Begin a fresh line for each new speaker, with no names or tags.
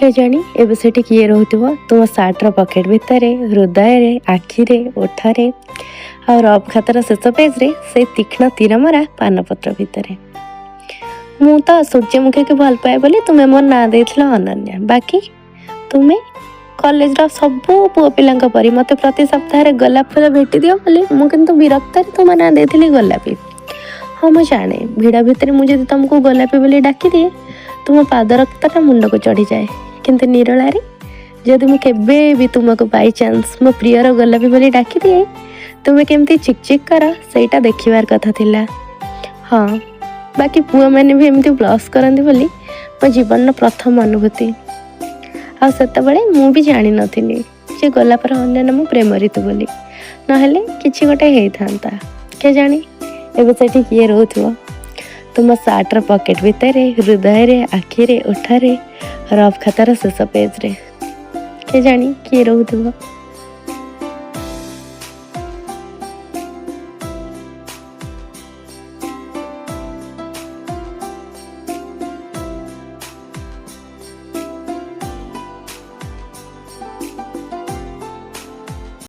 କେଜାଣି ଏବେ ସେଠି କିଏ ରହୁଥିବ ତୁମ ସାର୍ଟର ପକେଟ ଭିତରେ, ହୃଦୟରେ, ଆଖିରେ, ଓଠରେ ଆଉ ରଫ୍ ଖାତାର ଶେଷ ପେଜରେ ସେଇ ତୀକ୍ଷ୍ଣ ତୀରମରା ପାନପତ୍ର ଭିତରେ। ମୁଁ ତ ସୂର୍ଯ୍ୟମୁଖୀକୁ ଭଲ ପାଏ ବୋଲି ତୁମେ ମୋର ନାଁ ଦେଇଥିଲ ଅନନ୍ୟା। ବାକି ତୁମେ କଲେଜର ସବୁ ପୁଅ ପିଲାଙ୍କ ପରି ମୋତେ ପ୍ରତି ସପ୍ତାହରେ ଗୋଲାପ ଫୁଲ ଭେଟି ଦିଅ ବୋଲି ମୁଁ କିନ୍ତୁ ବିରକ୍ତରେ ତୁମ ନାଁ ଦେଇଥିଲି ଗୋଲାପୀ। ହଁ ମୁଁ ଜାଣେ ଭିଡ଼ ଭିତରେ ମୁଁ ଯଦି ତୁମକୁ ଗୋଲାପୀ ବୋଲି ଡାକିଦିଏ ତୁମ ପାଦ ରକ୍ତଟା ମୁଣ୍ଡକୁ ଚଢ଼ିଯାଏ, କିନ୍ତୁ ନିରଳାରେ ଯଦି ମୁଁ କେବେ ବି ତୁମକୁ ବାଇଚାନ୍ସ ମୋ ପ୍ରିୟର ଗୋଲାପୀ ବୋଲି ଡାକିଦିଏ ତୁମେ କେମିତି ଚିକ୍ ଚିକ୍ କର ସେଇଟା ଦେଖିବାର କଥା ଥିଲା। ହଁ, ବାକି ପୁଅମାନେ ବି ଏମିତି ବ୍ଲସ୍ କରନ୍ତି ବୋଲି ମୋ ଜୀବନର ପ୍ରଥମ ଅନୁଭୂତି। ଆଉ ସେତେବେଳେ ମୁଁ ବି ଜାଣିନଥିଲି ଯେ ଗୋଲାପର ଅନ୍ୟ ନାମ ପ୍ରେମ ଋତୁ ବୋଲି, ନହେଲେ କିଛି ଗୋଟେ ହେଇଥାନ୍ତା। କେଜାଣି ଏବେ ସେଠି କିଏ ରହୁଥିବ ତୁମ ସାର୍ଟର ପକେଟ ଭିତରେ, ହୃଦୟରେ, ଆଖିରେ, ଓଠରେ, ରଫ୍ ଖାତାର ଶେଷ ପେଜରେ। କେଜାଣି କିଏ ରହୁଥିବ।